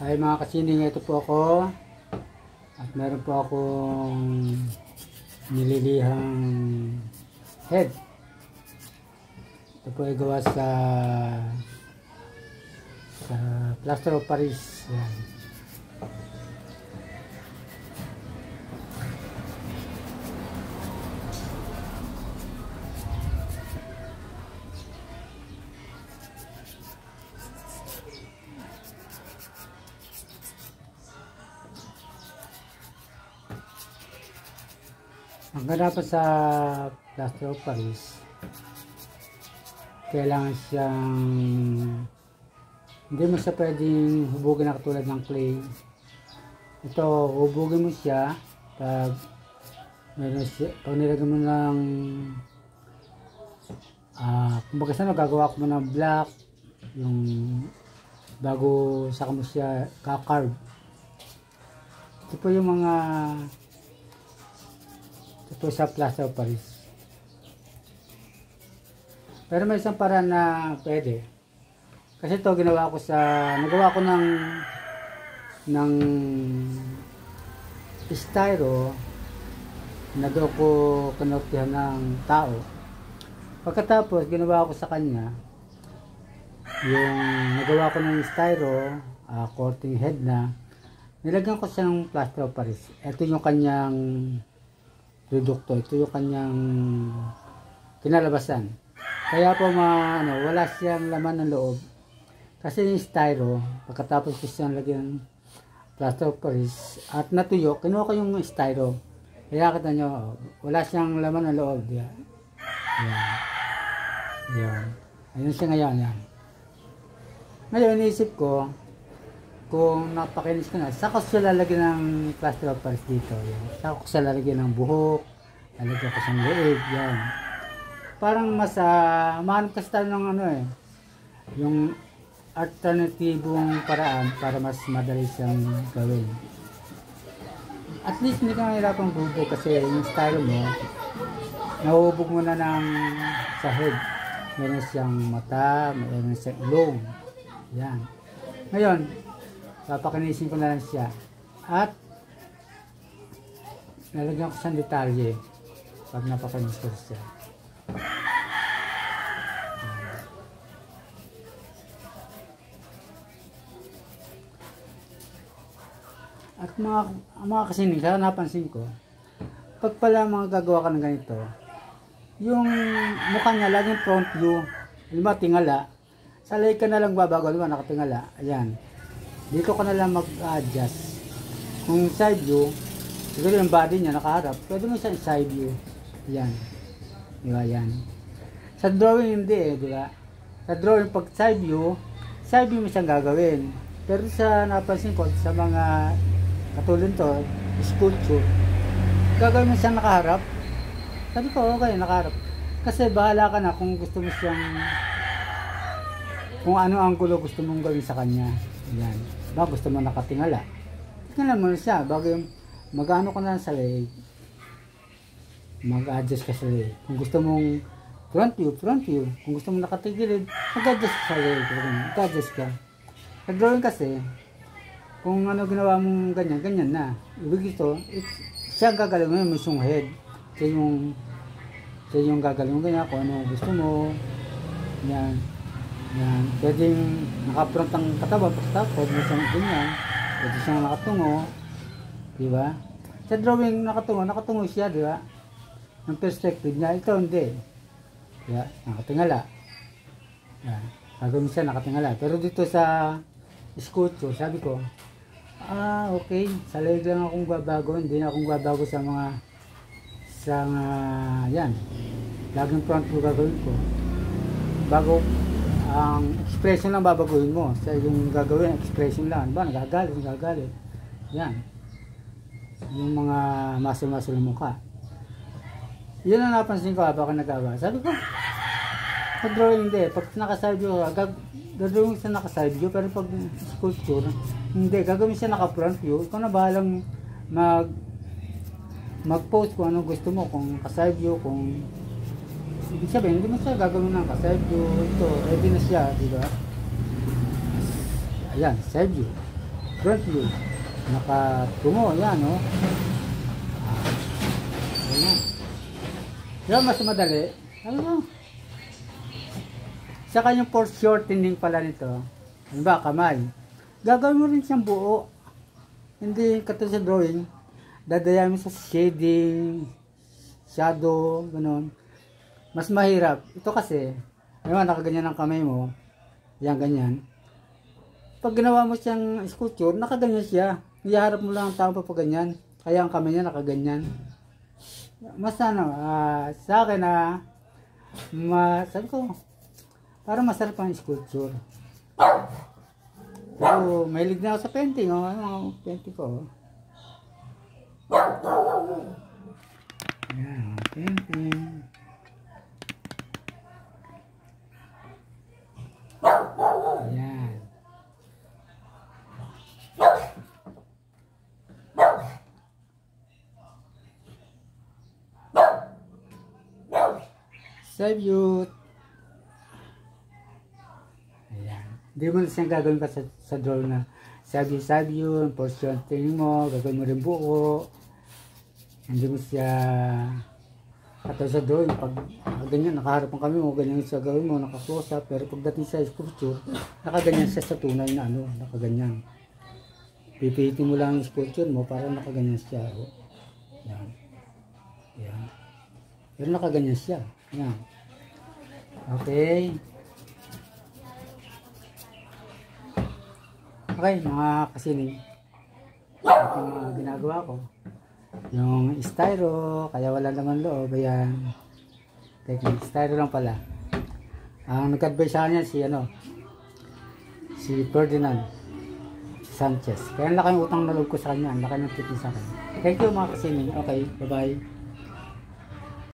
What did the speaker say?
Ay mga kasining, ito po ako at meron po akong nililihang head. Ito po ay gawa sa plaster of Paris. Yan. Ang ganda pa sa plaster of Paris, kailangan siyang, hindi mo siya pwedeng hubugin na katulad ng clay. Ito, hubugin mo siya pag nilagyan mo ng kumbaga sana gagawa ko mo ng black yung bago saka mo siya kakarve. Ito po yung mga ito sa plaster of Paris. Pero may isang paraan na pwede. Kasi ito nagawa ko ng styro na daw ko kinopyahan ng tao. Pagkatapos ginawa ko sa kanya yung nagawa ko ng styro, coating head na, nilagyan ko siya ng plaster of Paris. Ito yung kanyang produkto, ito yung kanyang kinalabasan. Kaya po wala siyang laman ng loob. Kasi yung styro, pagkatapos ko siyang lagyan ng plaster of Paris at natuyo, kinuha ko yung styro. Kaya kita nyo, wala siyang laman ng loob. Yan. Yan. Ayun siya ngayon. Yan. Ngayon, iniisip ko, kung napakinis ko na, saka ko siya lalagyan ng plaster of Paris dito. Yan. Saka ko siya lalagyan ng buhok, lalagyan ko sa leeg. Yan. Parang mas mahanap kasi tayo ng yung alternatibong paraan para mas madali siyang gawin. At least hindi ka mahirapang bubog kasi yung style mo, nahuhubog mo na sa head. Meron siyang mata, meron siyang ilong. Yan. Ngayon, papakinisin ko na lang siya. At nalagyan ko siyang detalye pag napakinis ko siya. At mga kasining, napansin ko, pag pala gagawa ka ng ganito, yung mukha niya laging front view, tingala, sa leg ka na lang babago, nakatingala, ayan. Dito ka na lang mag-adjust. Kung side view, siguro yung body niya nakaharap, pwede mo siya side view. Ayan. Diba yan? Sa drawing hindi diba? Sa drawing pag side view mo siyang gagawin. Pero sa napansin ko, sa mga katulad to, sculpture, gagawin mo siyang nakaharap. Sabi ko, okay, nakaharap. Kasi bahala ka na kung gusto mo siyang, kung ano ang gulo gusto mong gawin sa kanya. Ayan. Ba, gusto mo nakatingala. Tingnan mo siya, bago yung mag-ano ka na sa leg, mag-adjust ka sa leg. Kung gusto mong front view. Kung gusto mong nakatigilid, mag-adjust ka sa leg. Mag-adjust ka. Sa drawing kasi, kung ano ginawa mong ganyan na. Ibig ito, siya gagalawin mo yung head. Siya yung gagalawin mo ganyan, kung ano gusto mo. Yan. Yan. Pwedeng naka-front ang katawan, pagkatapos mo siyang ganyan. Pwede siyang nakatungo. Diba? Sa drawing nakatungo siya, diba? Ang perspective niya, ito hindi. Diba? Nakatingala. Yan. Gagawin siya nakatingala. Pero dito sa sculpture, sabi ko, okay, sa leg lang akong babago, hindi na akong babago sa yan. Laging front view gagawin ko. Bago, ang expression lang babaguhin mo. Sa yung gagawin, expression lang. Ba, nagagalit. Yan. Yung mga muscle ng mukha. Yun ang napansin ko habang nagawa. Sabi ko, sa drawing hindi. Pag naka-side view, gagawin siya naka-side view. Pero pag sculpture, hindi. Gagawin siya naka-front view. Ikaw na bahalang mag-post kung ano gusto mo. Kung naka-side view, kung ibig sabihin, hindi mo siya gagawin ng side view. Ito, ready na siya, di ba? Ayan, side view. front view. Nakatungo, yan, no? Yan. Yan, mas madali. Ano mo? Saka yung for shortening pala nito, ano ba, kamay. Gagawin mo rin siyang buo. Hindi katulad sa drawing. Dadayan mo sa shading, shadow, gano'n. Mas mahirap. Ito kasi, ayun, nakaganyan ang kamay mo. Yan, ganyan. Pag ginawa mo siyang sculpture, nakaganyan siya. Iyaharap mo lang ang tao pa ganyan. Kaya ang kamay niya nakaganyan. Mas ano, sa akin sabi ko, parang masarap ang sculpture. Pero mahilig na ako sa painting, ano, painting ko. Ayan, painting. Ayan. Save you. Ayan. Hindi mo na siyang gagawin pa sa draw na save you, portion tingin mo, gagawin mo rin buo. Hindi mo siya katulad sa drawing, pag ganyan, nakaharap ang kami mo, ganyan siya gawin mo, naka-close up, pero pagdating sa sculpture, nakaganyan siya sa tunay na ano, nakaganyan. Pipihitin mo lang yung sculpture mo para nakaganyan siya. Oh. Yan. Yan. Pero nakaganyan siya. Yan. Okay. Okay, mga kasining. Ito yung mga ginagawa ko. Yung styro, kaya wala naman loob. Ayan. Technique. Styro lang pala. Ang nag-advise sa kanya si Ferdinand Sanchez. Kaya ang laki ng utang na loob ko sa kanya. Ang laki ng titin sa kanya. Thank you mga kasining. Okay, bye-bye.